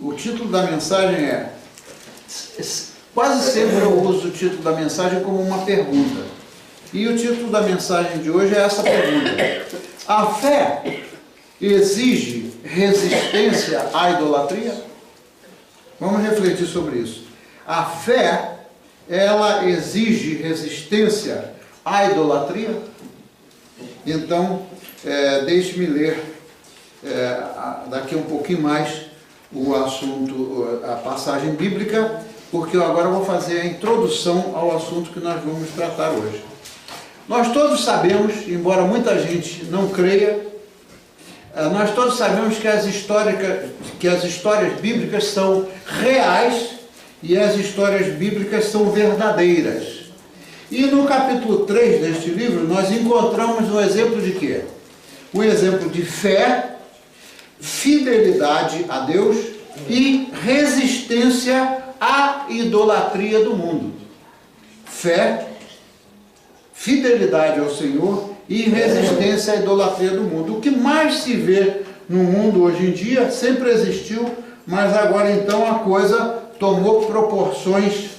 O título da mensagem é... Quase sempre eu uso o título da mensagem como uma pergunta. E o título da mensagem de hoje é essa pergunta. A fé exige resistência à idolatria? Vamos refletir sobre isso. A fé, ela exige resistência à idolatria? Então, deixe-me ler daqui um pouquinho mais o assunto, a passagem bíblica, porque eu agora vou fazer a introdução ao assunto que nós vamos tratar hoje. Nós todos sabemos, embora muita gente não creia, nós todos sabemos que as histórias bíblicas são reais e as histórias bíblicas são verdadeiras. E no capítulo 3 deste livro nós encontramos um exemplo de quê? Um exemplo de fé, fidelidade a Deus e resistência à idolatria do mundo. Fé, fidelidade ao Senhor e resistência à idolatria do mundo. O que mais se vê no mundo hoje em dia sempre existiu, mas agora então a coisa tomou proporções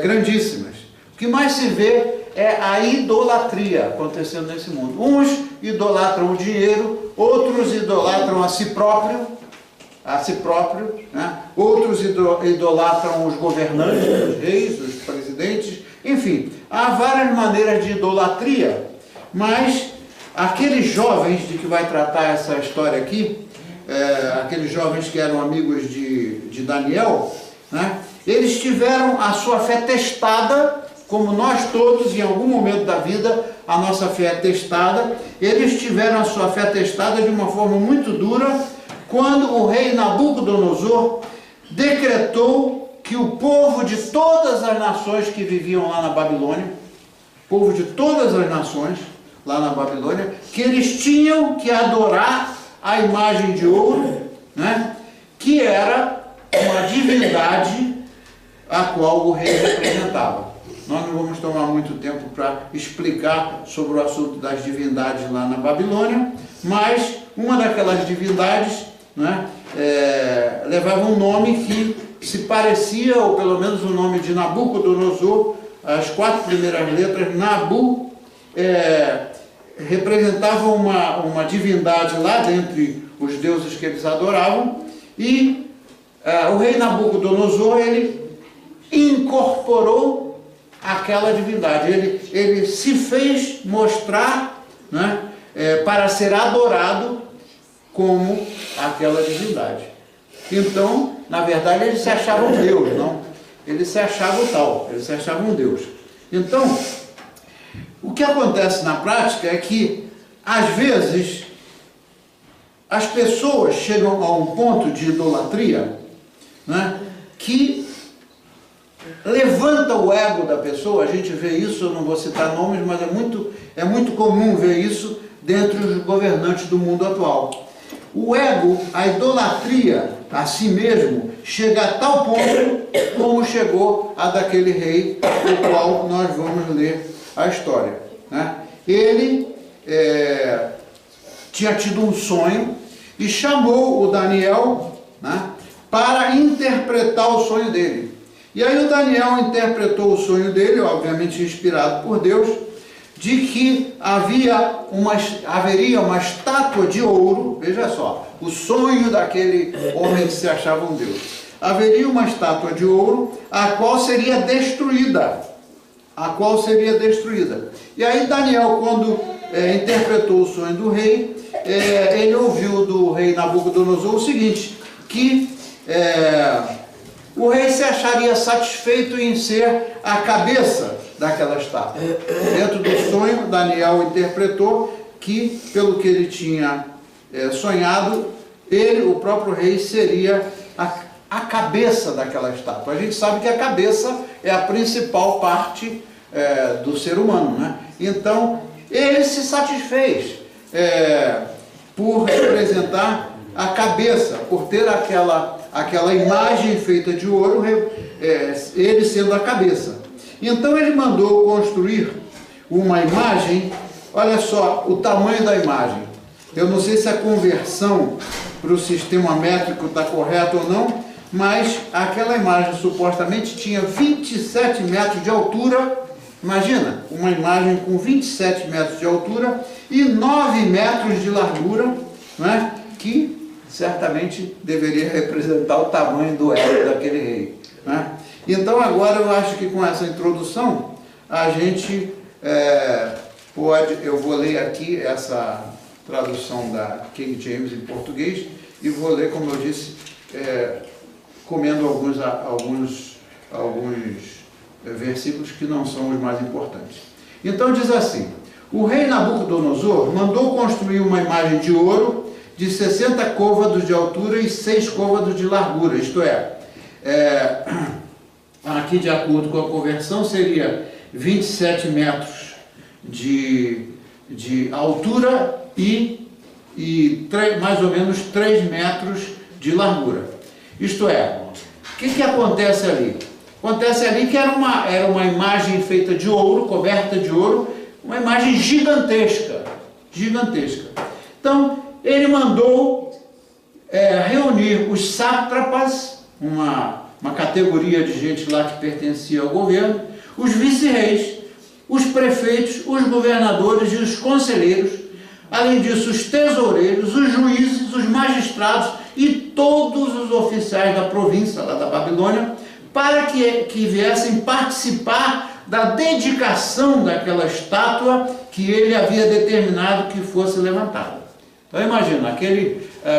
grandíssimas. O que mais se vê é a idolatria acontecendo nesse mundo. Uns idolatram o dinheiro, outros idolatram a si próprio, né? Outros idolatram os governantes, os reis, os presidentes, enfim, há várias maneiras de idolatria, mas aqueles jovens de que vai tratar essa história aqui, aqueles jovens que eram amigos de Daniel, né? Eles tiveram a sua fé testada, como nós todos, em algum momento da vida, a nossa fé é testada. Eles tiveram a sua fé testada de uma forma muito dura, quando o rei Nabucodonosor decretou que o povo de todas as nações que viviam lá na Babilônia, povo de todas as nações lá na Babilônia, que eles tinham que adorar a imagem de ouro, né, que era uma divindade a qual o rei representava. Nós não vamos tomar muito tempo para explicar sobre o assunto das divindades lá na Babilônia, mas uma daquelas divindades, né, levava um nome que se parecia, ou pelo menos o nome de Nabucodonosor, as 4 primeiras letras, Nabu, representava uma divindade lá dentre os deuses que eles adoravam, e o rei Nabucodonosor, ele incorporou aquela divindade, ele se fez mostrar, né, para ser adorado como aquela divindade. Então, na verdade, eles se achavam Deus, não? Eles se achavam tal, eles se achavam Deus. Então, o que acontece na prática é que, às vezes, as pessoas chegam a um ponto de idolatria, né, que levanta o ego da pessoa. A gente vê isso, eu não vou citar nomes, mas é muito comum ver isso dentre os governantes do mundo atual. O ego, a idolatria a si mesmo, chega a tal ponto como chegou a daquele rei, do qual nós vamos ler a história, né? Ele tinha tido um sonho e chamou o Daniel, né, para interpretar o sonho dele. E aí o Daniel interpretou o sonho dele, obviamente inspirado por Deus, de que haveria uma estátua de ouro. Veja só, o sonho daquele homem que se achava um Deus. Haveria uma estátua de ouro, a qual seria destruída. E aí Daniel, quando interpretou o sonho do rei, ele ouviu do rei Nabucodonosor o seguinte, que o rei se acharia satisfeito em ser a cabeça daquela estátua. Dentro do sonho, Daniel interpretou que, pelo que ele tinha sonhado, o próprio rei, seria a cabeça daquela estátua. A gente sabe que a cabeça é a principal parte do ser humano, né? Então, ele se satisfez por representar a cabeça, por ter aquela imagem feita de ouro, ele sendo a cabeça. Então ele mandou construir uma imagem. Olha só o tamanho da imagem. Eu não sei se a conversão para o sistema métrico estar correto ou não, mas aquela imagem supostamente tinha 27 metros de altura. Imagina, uma imagem com 27 metros de altura e 9 metros de largura, né, que certamente deveria representar o tamanho do ego daquele rei, né? Então agora eu acho que com essa introdução a gente eu vou ler aqui essa tradução da King James em português e vou ler, como eu disse, comendo alguns versículos que não são os mais importantes. Então diz assim: o rei Nabucodonosor mandou construir uma imagem de ouro de 60 côvados de altura e 6 côvados de largura, isto aqui de acordo com a conversão seria 27 metros de altura e mais ou menos 3 metros de largura. Isto o que acontece ali? Acontece ali que era uma imagem feita de ouro, coberta de ouro, uma imagem gigantesca, gigantesca. Então, ele mandou reunir os sátrapas, uma categoria de gente lá que pertencia ao governo, os vice-reis, os prefeitos, os governadores e os conselheiros, além disso os tesoureiros, os juízes, os magistrados e todos os oficiais da província, lá da Babilônia, para que viessem participar da dedicação daquela estátua que ele havia determinado que fosse levantada. Então imagina,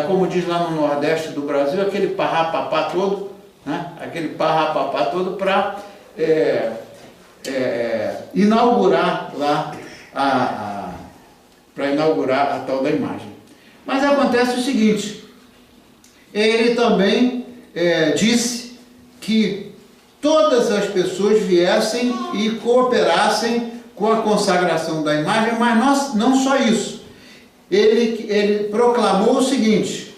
como diz lá no Nordeste do Brasil, aquele parrapapá todo, né? Aquele parrapapá todo para inaugurar lá para inaugurar a tal da imagem. Mas acontece o seguinte: ele também disse que todas as pessoas viessem e cooperassem com a consagração da imagem, mas não só isso. Ele proclamou o seguinte: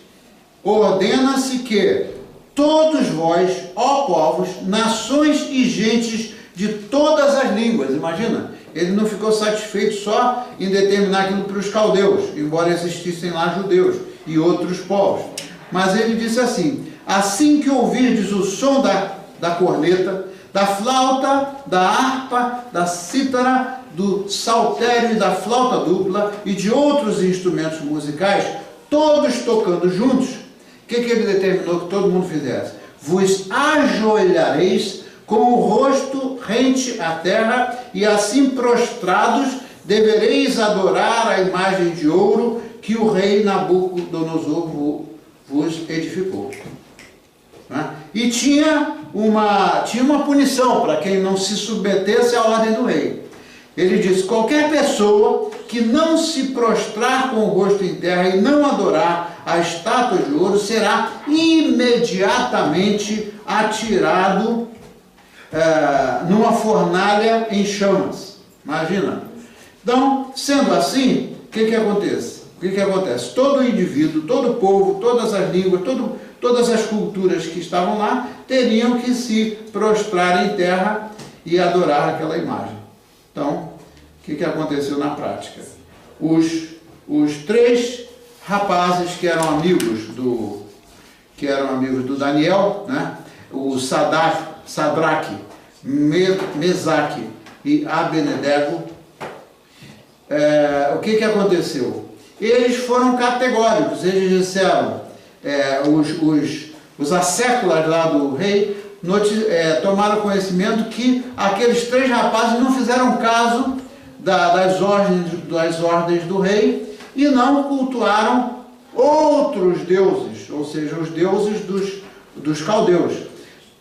ordena-se que todos vós, ó povos, nações e gentes de todas as línguas. Imagina, ele não ficou satisfeito só em determinar aquilo para os caldeus, embora existissem lá judeus e outros povos. Mas ele disse assim que ouvirdes o som da corneta, da flauta, da harpa, da cítara, do saltério e da flauta dupla e de outros instrumentos musicais, todos tocando juntos, o que ele determinou que todo mundo fizesse? Vos ajoelhareis com o rosto rente à terra, e assim prostrados devereis adorar a imagem de ouro que o rei Nabucodonosor vos edificou. E tinha uma punição para quem não se submetesse à ordem do rei. Ele disse: qualquer pessoa que não se prostrar com o rosto em terra e não adorar a estátua de ouro será imediatamente atirado numa fornalha em chamas. Imagina. Então, sendo assim, o que acontece? Todo indivíduo, todo povo, todas as línguas, todas as culturas que estavam lá teriam que se prostrar em terra e adorar aquela imagem. Então, o que aconteceu na prática? Os 3 rapazes que eram amigos do Daniel, né? O Sadraque, Mesaque e Abednego, o que aconteceu? Eles foram categóricos, eles disseram, os asséculas lá do rei tomaram conhecimento que aqueles 3 rapazes não fizeram caso das ordens do rei e não cultuaram outros deuses, ou seja, os deuses dos caldeus.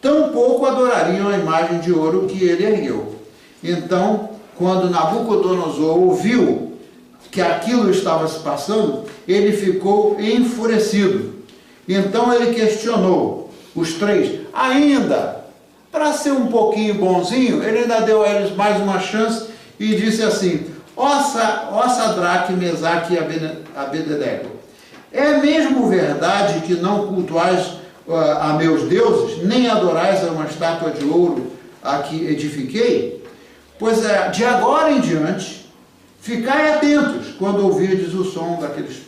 Tampouco adorariam a imagem de ouro que ele ergueu. Então, quando Nabucodonosor ouviu que aquilo estava se passando, ele ficou enfurecido. Então ele questionou os 3, ainda, para ser um pouquinho bonzinho, ele ainda deu a eles mais uma chance e disse assim: ó Sadraque, Mesaque e Abednego, é mesmo verdade que não cultuais a meus deuses, nem adorais a uma estátua de ouro a que edifiquei? Pois de agora em diante, ficai atentos quando ouvirdes o som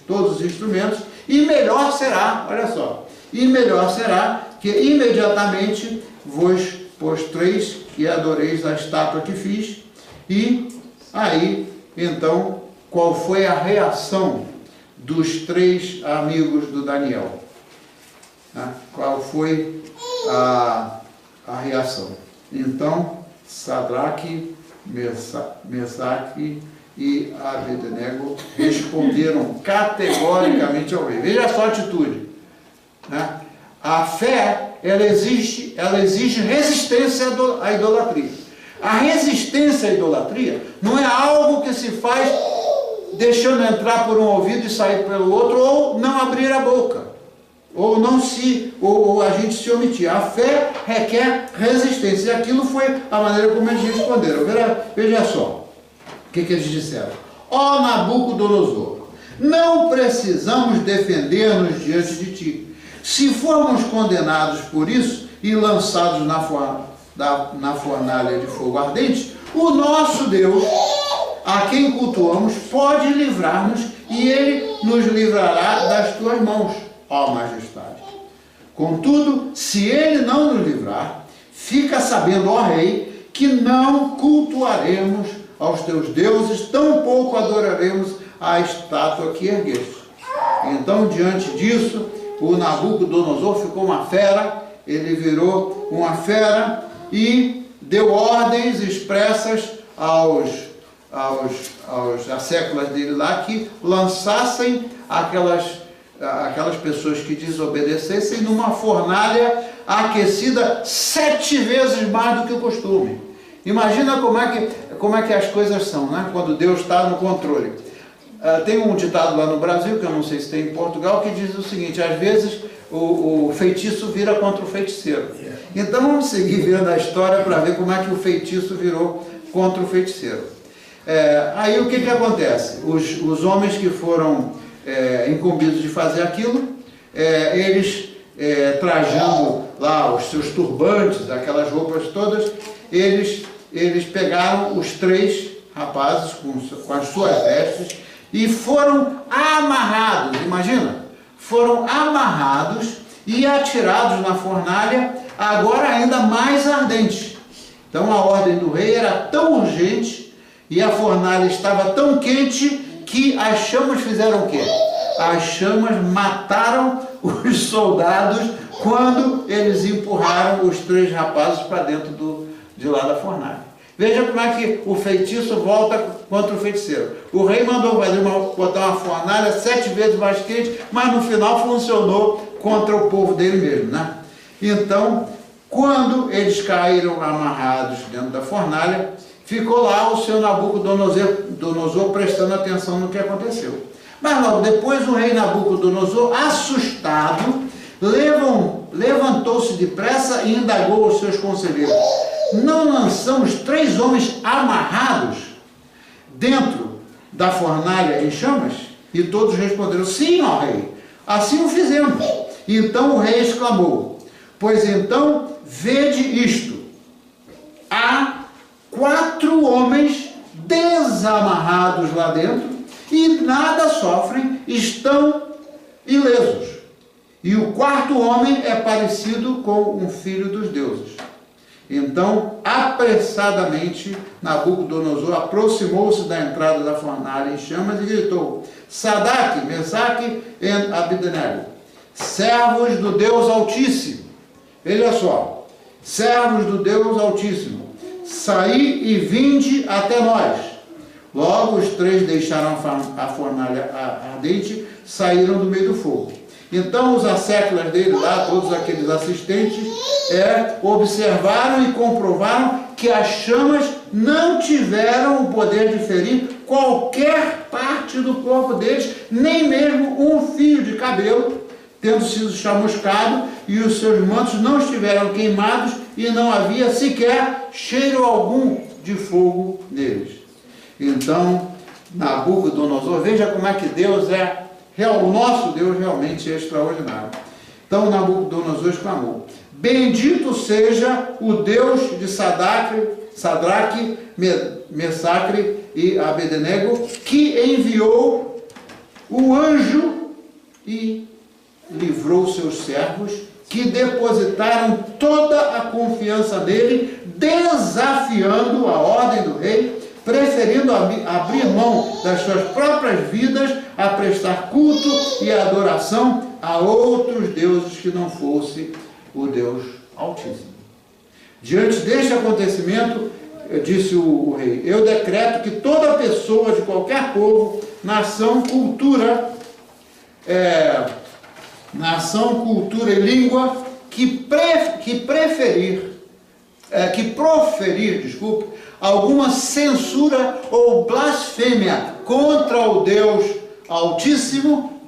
todos os instrumentos, E melhor será, olha só, e melhor será que imediatamente vos postreis e adoreis a estátua que fiz. E aí, então, qual foi a reação dos 3 amigos do Daniel? Qual foi a reação? Então, Sadraque, Mesaque e Abednego responderam categoricamente ao rei. Veja só a atitude. A fé, ela exige resistência à idolatria. A resistência à idolatria não é algo que se faz deixando entrar por um ouvido e sair pelo outro, ou não abrir a boca, ou a gente se omitir. A fé requer resistência. E aquilo foi a maneira como eles responderam. Veja só o que eles disseram. Ó Nabucodonosor, não precisamos defender-nos diante de ti. Se formos condenados por isso e lançados na fornalha de fogo ardente, o nosso Deus, a quem cultuamos, pode livrar-nos, e ele nos livrará das tuas mãos, ó majestade. Contudo, se ele não nos livrar, fica sabendo, ó rei, que não cultuaremos aos teus deuses, tampouco adoraremos a estátua que ergueste. Então, diante disso, o Nabucodonosor ficou uma fera, ele virou uma fera e deu ordens expressas às séculas dele lá, que lançassem aquelas pessoas que desobedecessem numa fornalha aquecida 7 vezes mais do que o costume. Imagina como é que as coisas são, né? Quando Deus está no controle. Tem um ditado lá no Brasil, que eu não sei se tem em Portugal, que diz o seguinte: às vezes o feitiço vira contra o feiticeiro. Então vamos seguir vendo a história para ver como é que o feitiço virou contra o feiticeiro. Aí o que acontece? Os homens que foram incumbidos de fazer aquilo, eles trajando lá os seus turbantes, aquelas roupas todas, eles pegaram os 3 rapazes com as suas vestes e foram amarrados, imagina, foram amarrados e atirados na fornalha, agora ainda mais ardente. Então a ordem do rei era tão urgente e a fornalha estava tão quente que as chamas fizeram o quê? As chamas mataram os soldados quando eles empurraram os 3 rapazes para dentro de lá da fornalha. Veja como é que o feitiço volta contra o feiticeiro. O rei mandou botar uma fornalha 7 vezes mais quente, mas no final funcionou contra o povo dele mesmo, né? Então, quando eles caíram amarrados dentro da fornalha, ficou lá o seu Nabucodonosor prestando atenção no que aconteceu. Mas logo depois o rei Nabucodonosor, assustado, levantou-se depressa e indagou os seus conselheiros: não lançamos 3 homens amarrados dentro da fornalha em chamas? E todos responderam: sim, ó rei, assim o fizemos. Então o rei exclamou: pois então vede isto, há 4 homens desamarrados lá dentro e nada sofrem, estão ilesos. E o 4º homem é parecido com um filho dos deuses. Então, apressadamente, Nabucodonosor aproximou-se da entrada da fornalha em chamas e gritou: Sadraque, Mesaque e Abednego, servos do Deus Altíssimo. Veja só, servos do Deus Altíssimo, saí e vinde até nós. Logo os 3 deixaram a fornalha ardente, saíram do meio do fogo. Então os asseclas dele lá, todos aqueles assistentes, observaram e comprovaram que as chamas não tiveram o poder de ferir qualquer parte do corpo deles, nem mesmo um fio de cabelo, tendo sido chamuscado, e os seus mantos não estiveram queimados, e não havia sequer cheiro algum de fogo neles. Então, Nabucodonosor, veja como é que Deus o nosso Deus realmente é extraordinário. Então Nabucodonosor exclamou: bendito seja o Deus de Sadraque, Mesaque e Abednego, que enviou o anjo e livrou seus servos, que depositaram toda a confiança nele, desafiando a ordem do rei, preferindo abrir mão das suas próprias vidas a prestar culto e adoração a outros deuses que não fosse o Deus Altíssimo. Diante deste acontecimento, disse o rei: eu decreto que toda pessoa de qualquer povo, nação, cultura e língua que proferir, alguma censura ou blasfêmia contra o Deus Altíssimo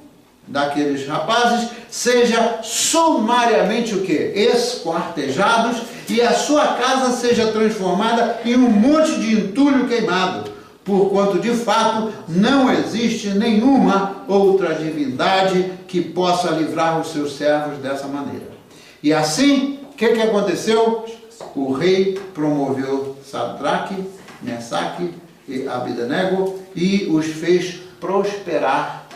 daqueles rapazes, seja sumariamente o quê? Esquartejados, e a sua casa seja transformada em um monte de entulho queimado, porquanto de fato não existe nenhuma outra divindade que possa livrar os seus servos dessa maneira. E assim, o que aconteceu? O rei promoveu Sadraque, Mesaque e Abednego e os fez prosperar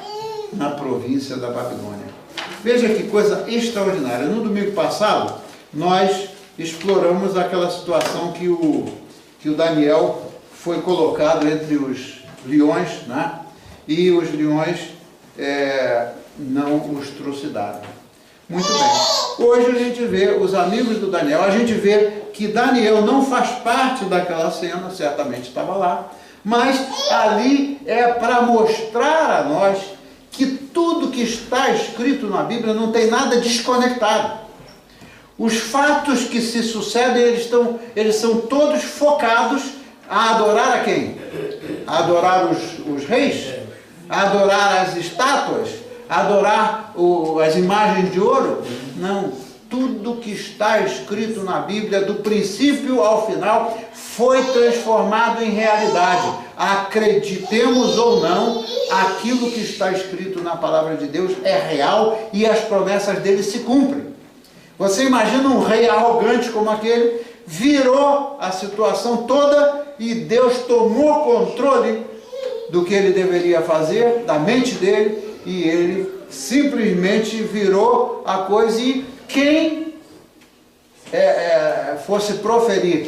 na província da Babilônia. Veja que coisa extraordinária. No domingo passado, nós exploramos aquela situação que o Daniel foi colocado entre os leões, né? E os leões não os trucidaram. Muito bem. Hoje a gente vê os amigos do Daniel, a gente vê que Daniel não faz parte daquela cena, certamente estava lá, mas ali é para mostrar a nós que tudo que está escrito na Bíblia não tem nada desconectado. Os fatos que se sucedem, eles são todos focados a adorar a quem? A adorar os reis? A adorar as estátuas? A adorar as imagens de ouro? Não. Tudo que está escrito na Bíblia, do princípio ao final, foi transformado em realidade. Acreditemos ou não, aquilo que está escrito na palavra de Deus é real e as promessas dele se cumprem. Você imagina um rei arrogante como aquele, virou a situação toda e Deus tomou controle do que ele deveria fazer, da mente dele, e ele simplesmente virou a coisa, e quem fosse proferir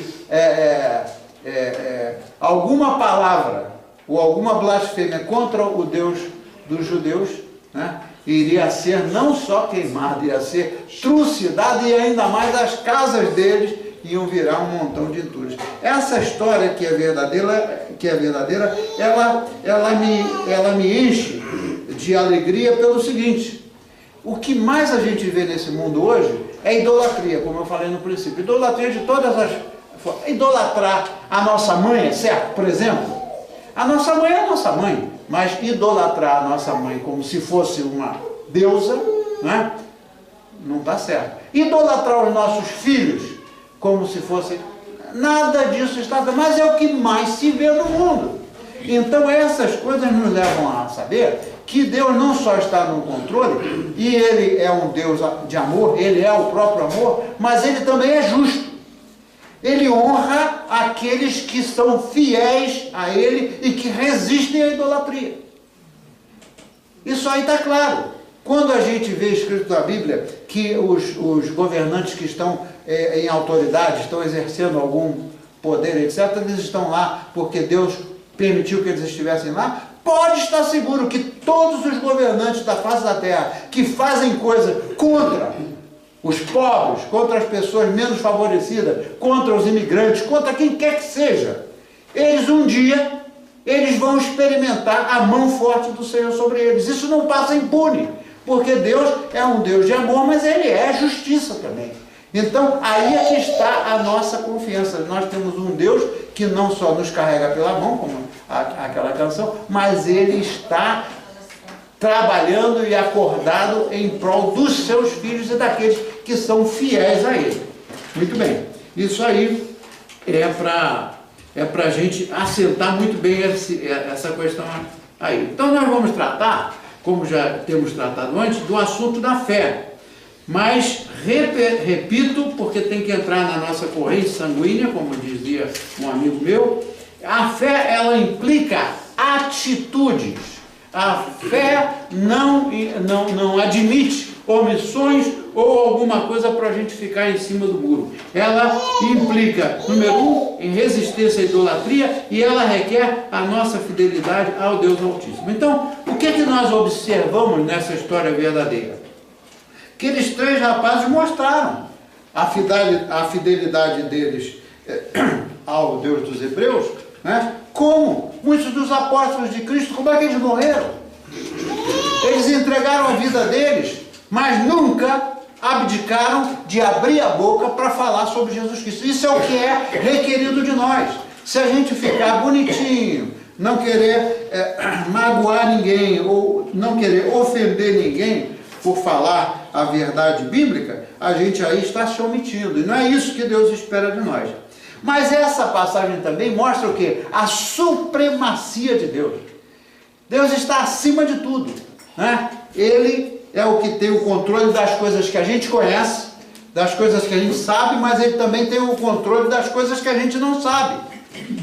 alguma palavra ou alguma blasfêmia contra o Deus dos judeus, né, iria ser não só queimado, ia ser trucidado, e ainda mais as casas deles iam virar um montão de entulhos. Essa história que é verdadeira, ela me enche de alegria pelo seguinte: o que mais a gente vê nesse mundo hoje é idolatria, como eu falei no princípio. Idolatria de todas as formas. Idolatrar a nossa mãe, certo? Por exemplo, a nossa mãe é a nossa mãe, mas idolatrar a nossa mãe como se fosse uma deusa, né? Não está certo. Idolatrar os nossos filhos como se fosse... Nada disso está... Mas é o que mais se vê no mundo. Então essas coisas nos levam a saber que Deus não só está no controle, e Ele é um Deus de amor, Ele é o próprio amor, mas Ele também é justo. Ele honra aqueles que são fiéis a Ele e que resistem à idolatria. Isso aí está claro. Quando a gente vê escrito na Bíblia que os governantes que estão em autoridade, estão exercendo algum poder, etc., eles estão lá porque Deus permitiu que eles estivessem lá, pode estar seguro que todos os governantes da face da terra que fazem coisa contra os pobres, contra as pessoas menos favorecidas, contra os imigrantes, contra quem quer que seja, eles um dia, eles vão experimentar a mão forte do Senhor sobre eles. Isso não passa impune, porque Deus é um Deus de amor, mas Ele é justiça também. Então, aí é que está a nossa confiança. Nós temos um Deus que não só nos carrega pela mão, como aquela canção, mas Ele está trabalhando e acordado em prol dos seus filhos e daqueles que são fiéis a Ele. Muito bem. Isso aí é para a gente assentar muito bem essa questão aí. Então, nós vamos tratar, como já temos tratado antes, do assunto da fé. Mas, repito, porque tem que entrar na nossa corrente sanguínea, como dizia um amigo meu, a fé, ela implica atitudes. A fé não admite omissões ou alguma coisa para a gente ficar em cima do muro. Ela implica, número 1, em resistência à idolatria, e ela requer a nossa fidelidade ao Deus Altíssimo. Então, o que é que nós observamos nessa história verdadeira? Aqueles 3 rapazes mostraram a fidelidade deles ao Deus dos Hebreus, né? Como muitos dos apóstolos de Cristo, como é que eles morreram? Eles entregaram a vida deles, mas nunca abdicaram de abrir a boca para falar sobre Jesus Cristo. Isso é o que é requerido de nós. Se a gente ficar bonitinho, não querer magoar ninguém, ou não querer ofender ninguém por falar a verdade bíblica, a gente aí está se omitindo. E não é isso que Deus espera de nós. Mas essa passagem também mostra o quê? A supremacia de Deus. Deus está acima de tudo, né? Ele é o que tem o controle das coisas que a gente conhece, das coisas que a gente sabe, mas Ele também tem o controle das coisas que a gente não sabe.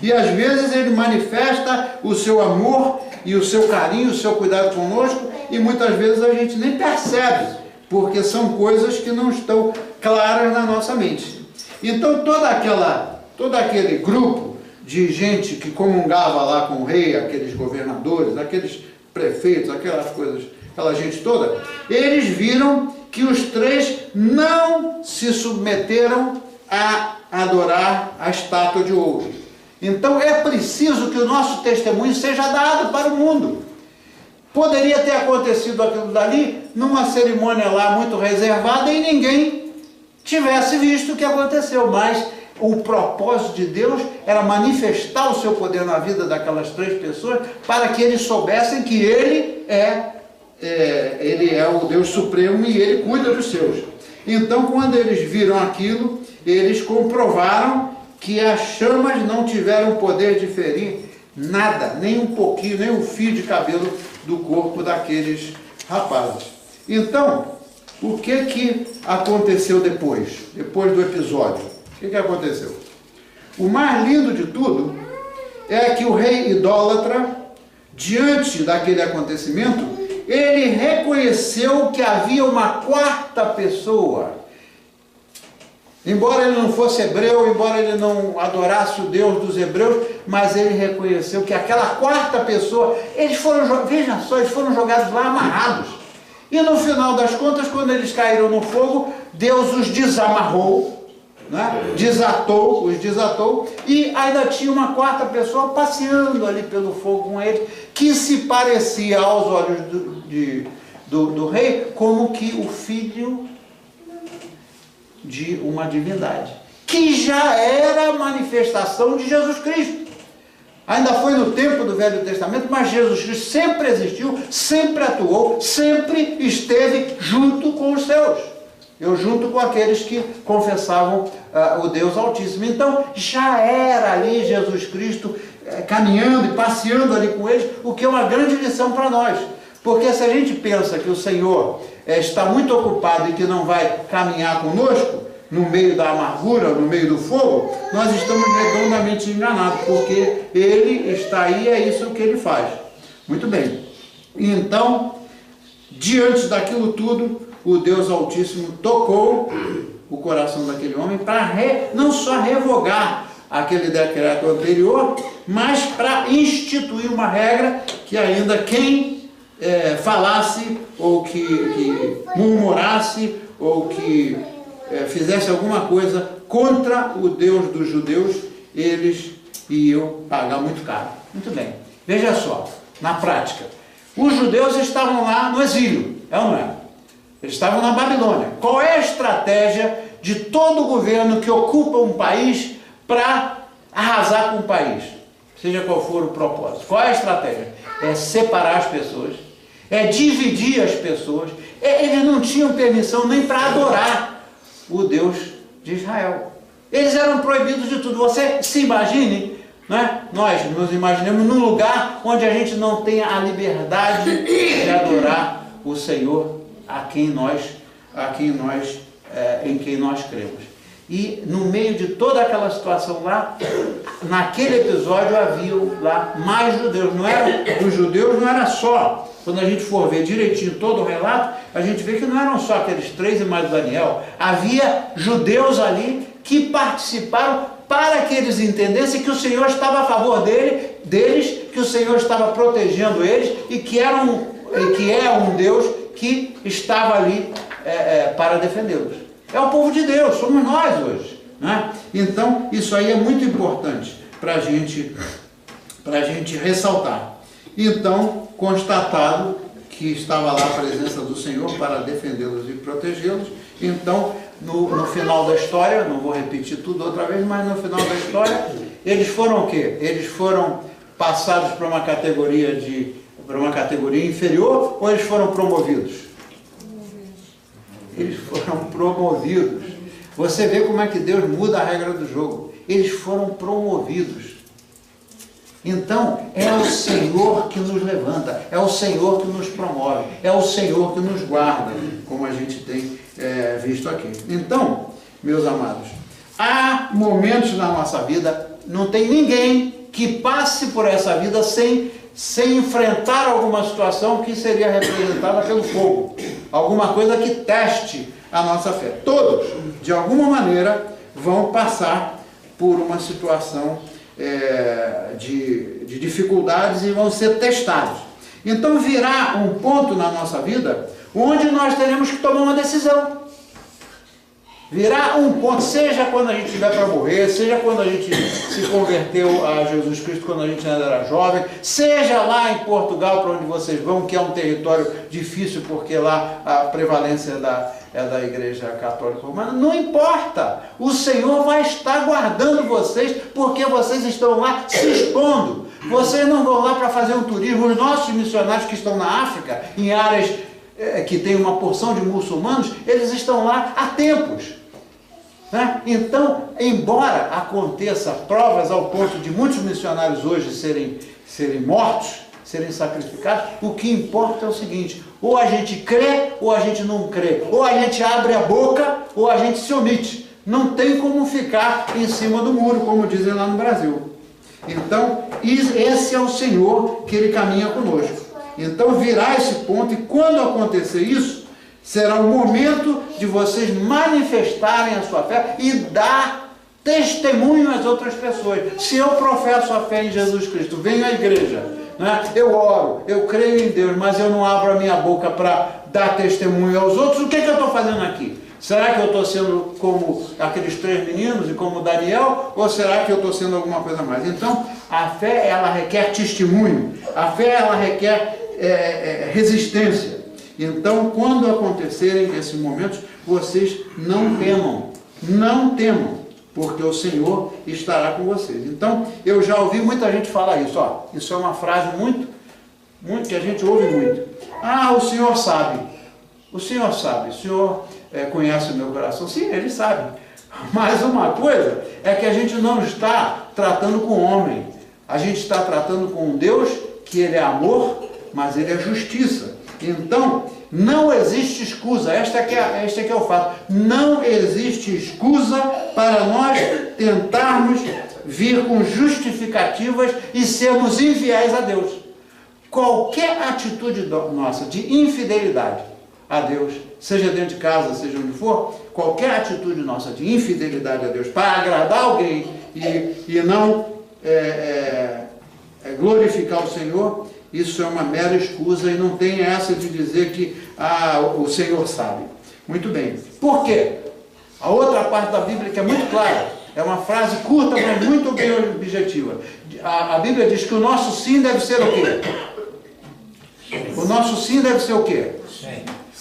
E às vezes Ele manifesta o seu amor e o seu carinho, o seu cuidado conosco, e muitas vezes a gente nem percebe, porque são coisas que não estão claras na nossa mente. Então todo aquele grupo de gente que comungava lá com o rei, aqueles governadores, aqueles prefeitos, aquelas coisas, aquela gente toda, eles viram que os 3 não se submeteram a adorar a estátua de ouro. Então é preciso que o nosso testemunho seja dado para o mundo. Poderia ter acontecido aquilo dali numa cerimônia lá muito reservada e ninguém tivesse visto o que aconteceu, mas o propósito de Deus era manifestar o seu poder na vida daquelas 3 pessoas para que eles soubessem que Ele é o Deus Supremo e Ele cuida dos seus. Então, quando eles viram aquilo, eles comprovaram que as chamas não tiveram poder de ferir nada, nem um pouquinho, nem um fio de cabelo do corpo daqueles rapazes. Então, o que aconteceu depois do episódio? O que aconteceu? O mais lindo de tudo é que o rei idólatra, diante daquele acontecimento, ele reconheceu que havia uma 4ª pessoa. Embora ele não fosse hebreu, embora ele não adorasse o Deus dos hebreus, mas ele reconheceu que aquela 4ª pessoa, veja só, eles foram jogados lá amarrados. E no final das contas, quando eles caíram no fogo, Deus os desamarrou, né? Os desatou, e ainda tinha uma 4ª pessoa passeando ali pelo fogo com eles, que se parecia aos olhos do rei como que o filho de uma divindade, que já era a manifestação de Jesus Cristo. Ainda foi no tempo do Velho Testamento, mas Jesus Cristo sempre existiu, sempre atuou, sempre esteve junto com os seus. Junto com aqueles que confessavam o Deus Altíssimo. Então, já era ali Jesus Cristo caminhando e passeando ali com eles, o que é uma grande lição para nós. Porque se a gente pensa que o Senhor está muito ocupado e que não vai caminhar conosco, no meio da amargura, no meio do fogo, nós estamos redondamente enganados, porque Ele está aí e é isso que Ele faz. Muito bem. Então, diante daquilo tudo, o Deus Altíssimo tocou o coração daquele homem para não só revogar aquele decreto anterior, mas para instituir uma regra que ainda quem falasse, ou que murmurasse, ou que fizesse alguma coisa contra o Deus dos judeus, eles iam pagar muito caro. Muito bem. Veja só, na prática, os judeus estavam lá no exílio, é ou não é? Eles estavam na Babilônia. Qual é a estratégia de todo governo que ocupa um país para arrasar com o país? Seja qual for o propósito. Qual é a estratégia? É separar as pessoas, é dividir as pessoas. Eles não tinham permissão nem para adorar o Deus de Israel. Eles eram proibidos de tudo. Você se imagine, né? Nós nos imaginemos num lugar onde a gente não tenha a liberdade de adorar o Senhor em quem nós cremos. E no meio de toda aquela situação lá, naquele episódio haviam lá mais judeus. Os judeus não era só, quando a gente for ver direitinho todo o relato, a gente vê que não eram só aqueles 3 e mais Daniel. Havia judeus ali que participaram para que eles entendessem que o Senhor estava a favor deles, que o Senhor estava protegendo eles e que é um Deus que estava ali para defendê-los. É o povo de Deus, somos nós hoje, né? Então, isso aí é muito importante para a gente ressaltar. Então, constatado que estava lá a presença do Senhor para defendê-los e protegê-los, então, no final da história, não vou repetir tudo outra vez, mas no final da história, eles foram o quê? Eles foram passados para uma categoria inferior ou eles foram promovidos? Eles foram promovidos. Você vê como é que Deus muda a regra do jogo. Eles foram promovidos. Então, é o Senhor que nos levanta, é o Senhor que nos promove, é o Senhor que nos guarda, como a gente tem visto aqui. Então, meus amados, há momentos na nossa vida, não tem ninguém que passe por essa vida sem enfrentar alguma situação que seria representada pelo fogo, alguma coisa que teste a nossa fé. Todos, de alguma maneira, vão passar por uma situação de dificuldades e vão ser testados. Então virá um ponto na nossa vida onde nós teremos que tomar uma decisão. Virá um ponto, seja quando a gente estiver para morrer, seja quando a gente se converteu a Jesus Cristo quando a gente ainda era jovem, seja lá em Portugal, para onde vocês vão, que é um território difícil, porque lá a prevalência é da Igreja Católica Romana, não importa, o Senhor vai estar guardando vocês, porque vocês estão lá se expondo. Vocês não vão lá para fazer um turismo. Os nossos missionários que estão na África, em áreas que tem uma porção de muçulmanos, eles estão lá há tempos. Né? Então, embora aconteça provas ao ponto de muitos missionários hoje serem mortos, serem sacrificados, o que importa é o seguinte: ou a gente crê ou a gente não crê, ou a gente abre a boca ou a gente se omite. Não tem como ficar em cima do muro, como dizem lá no Brasil. Então, esse é o Senhor que Ele caminha conosco. Então virá esse ponto, e quando acontecer isso, será o momento de vocês manifestarem a sua fé e dar testemunho às outras pessoas. Se eu professo a fé em Jesus Cristo, venho à igreja, né? Eu oro, eu creio em Deus, mas eu não abro a minha boca para dar testemunho aos outros, o que eu estou fazendo aqui? Será que eu estou sendo como aqueles 3 meninos e como Daniel? Ou será que eu estou sendo alguma coisa mais? Então, a fé, ela requer testemunho. A fé, ela requer resistência. Então, quando acontecerem esses momentos, vocês não temam, porque o Senhor estará com vocês. Então, eu já ouvi muita gente falar isso. Isso é uma frase muito que a gente ouve muito. O Senhor sabe. O Senhor sabe. O Senhor conhece o meu coração. Sim, Ele sabe. Mas uma coisa é que a gente não está tratando com o homem. A gente está tratando com um Deus que Ele é amor, mas Ele é justiça. Então, não existe escusa. Este é o fato. Não existe escusa para nós tentarmos vir com justificativas e sermos infiéis a Deus. Qualquer atitude nossa de infidelidade a Deus, seja dentro de casa, seja onde for, qualquer atitude nossa de infidelidade a Deus para agradar alguém e não glorificar o Senhor, isso é uma mera escusa, e não tem essa de dizer que o Senhor sabe. Muito bem. Por quê? A outra parte da Bíblia que é muito clara, é uma frase curta, mas muito bem objetiva. A Bíblia diz que o nosso sim deve ser o quê? O nosso sim deve ser o quê?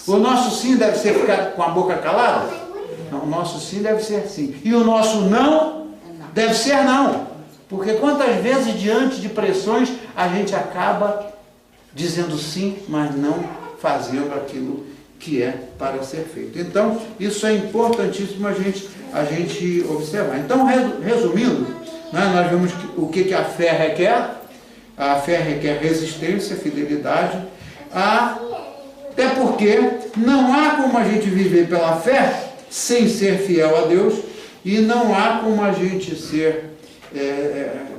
O nosso sim deve ser ficar com a boca calada? Não, o nosso sim deve ser sim. E o nosso não deve ser não. Porque quantas vezes, diante de pressões, a gente acaba dizendo sim, mas não fazendo aquilo que é para ser feito. Então, isso é importantíssimo a gente observar. Então, resumindo, nós vemos o que a fé requer. A fé requer resistência, fidelidade, até porque não há como a gente viver pela fé sem ser fiel a Deus, E não há como a gente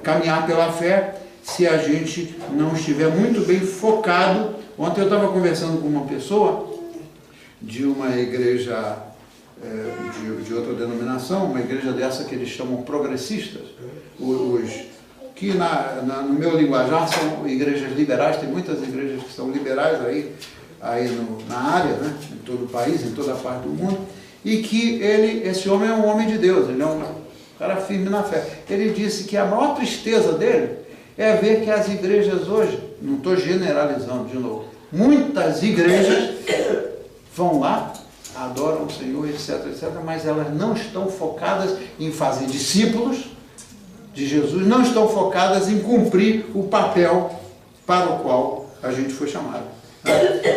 caminhar pela fé se a gente não estiver muito bem focado. Ontem eu estava conversando com uma pessoa de uma igreja, de outra denominação, uma igreja dessa que eles chamam progressistas, que no meu linguajar são igrejas liberais. Tem muitas igrejas que são liberais na área, né, em todo o país, em toda a parte do mundo, e que esse homem é um homem de Deus, ele é um cara firme na fé. Ele disse que a maior tristeza dele é ver que as igrejas hoje, não estou generalizando de novo, muitas igrejas vão lá, adoram o Senhor, etc, etc, mas elas não estão focadas em fazer discípulos de Jesus, não estão focadas em cumprir o papel para o qual a gente foi chamado.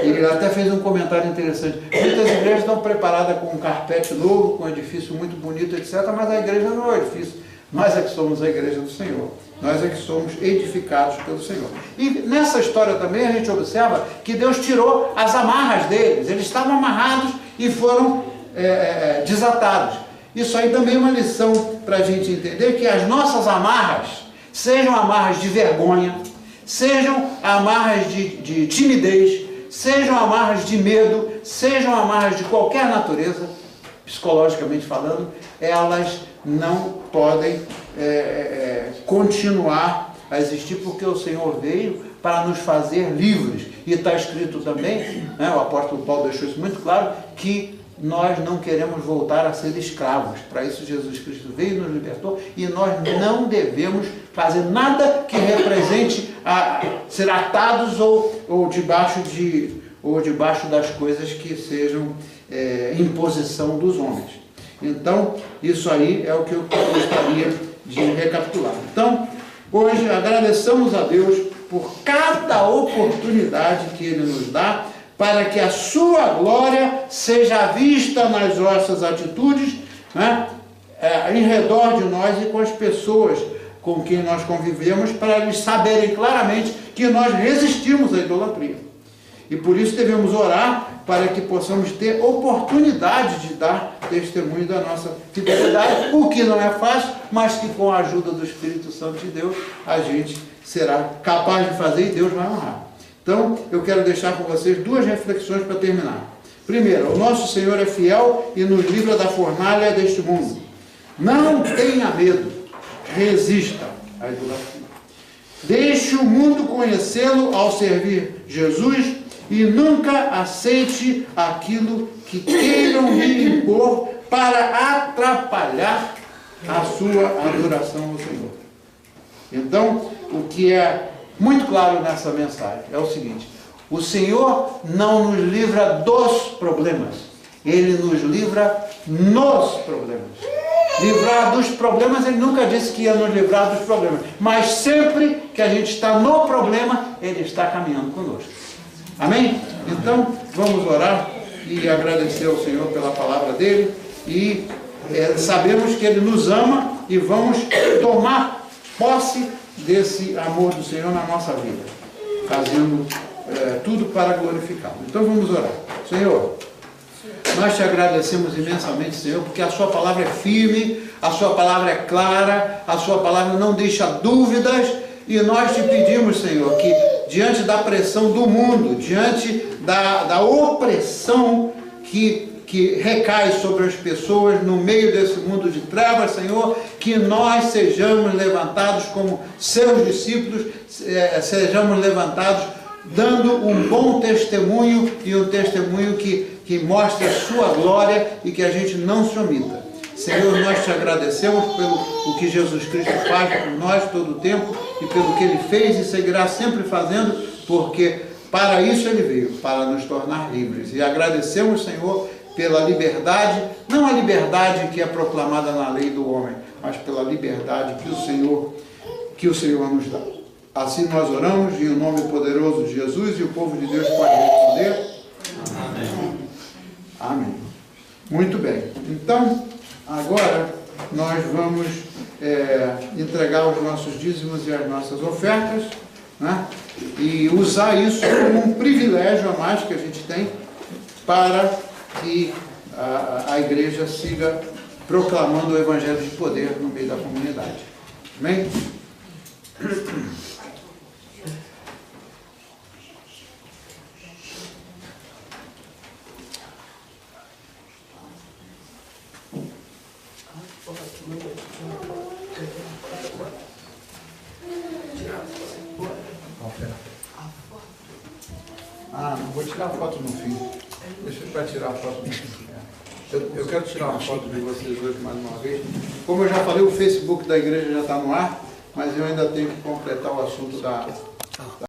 Ele até fez um comentário interessante. Muitas igrejas estão preparadas com um carpete novo, com um edifício muito bonito, etc, mas a igreja não é o edifício. Nós é que somos a igreja do Senhor. Nós é que somos edificados pelo Senhor. E nessa história também a gente observa que Deus tirou as amarras deles. Eles estavam amarrados e foram desatados. Isso aí também é uma lição para a gente entender que as nossas amarras, sejam amarras de vergonha, sejam amarras de timidez, sejam amarras de medo, sejam amarras de qualquer natureza, psicologicamente falando, elas não podem continuar a existir, porque o Senhor veio para nos fazer livres. E está escrito também, né, o apóstolo Paulo deixou isso muito claro, que nós não queremos voltar a ser escravos. Para isso Jesus Cristo veio e nos libertou, e nós não devemos fazer nada que represente ser atados ou debaixo das coisas que sejam imposição dos homens. Então, isso aí é o que eu gostaria de recapitular. Então, hoje agradeçamos a Deus por cada oportunidade que Ele nos dá, para que a sua glória seja vista nas nossas atitudes, né, em redor de nós e com as pessoas com quem nós convivemos, para eles saberem claramente que nós resistimos à idolatria. E por isso devemos orar para que possamos ter oportunidade de dar testemunho da nossa fidelidade, o que não é fácil, mas que com a ajuda do Espírito Santo de Deus, a gente será capaz de fazer e Deus vai honrar. Então, eu quero deixar com vocês duas reflexões para terminar. Primeiro, o nosso Senhor é fiel e nos livra da fornalha deste mundo. Não tenha medo, resista à idolatria. Deixe o mundo conhecê-lo ao servir Jesus e nunca aceite aquilo que queiram lhe impor para atrapalhar a sua adoração ao Senhor. Então, o que é muito claro nessa mensagem é o seguinte: o Senhor não nos livra dos problemas, Ele nos livra nos problemas. Livrar dos problemas, Ele nunca disse que ia nos livrar dos problemas, mas sempre que a gente está no problema, Ele está caminhando conosco. Amém? Então, vamos orar e agradecer ao Senhor pela palavra dEle, e sabemos que Ele nos ama, e vamos tomar posse desse amor do Senhor na nossa vida, fazendo tudo para glorificá-lo. Então vamos orar. Senhor, nós te agradecemos imensamente, Senhor, porque a sua palavra é firme, a sua palavra é clara, a sua palavra não deixa dúvidas, e nós te pedimos, Senhor, que diante da pressão do mundo, diante da opressão que recai sobre as pessoas no meio desse mundo de trevas, Senhor, que nós sejamos levantados como seus discípulos, sejamos levantados dando um bom testemunho, e um testemunho que mostre a sua glória, e que a gente não se omita. Senhor, nós te agradecemos pelo que Jesus Cristo faz por nós todo o tempo, e pelo que Ele fez e seguirá sempre fazendo, porque para isso Ele veio, para nos tornar livres. E agradecemos, Senhor, pela liberdade, não a liberdade que é proclamada na lei do homem, mas pela liberdade que o Senhor nos dá. Assim nós oramos, em nome poderoso de Jesus, e o povo de Deus pode responder. Amém. Amém. Muito bem. Então, agora nós vamos entregar os nossos dízimos e as nossas ofertas, né? E usar isso como um privilégio a mais que a gente tem para que a igreja siga proclamando o evangelho de poder no meio da comunidade. Amém? Ah, não vou tirar a foto no fim. Deixa eu tirar a foto no fim. Eu quero tirar uma foto de vocês dois mais uma vez. Como eu já falei, o Facebook da igreja já está no ar, mas eu ainda tenho que completar o assunto da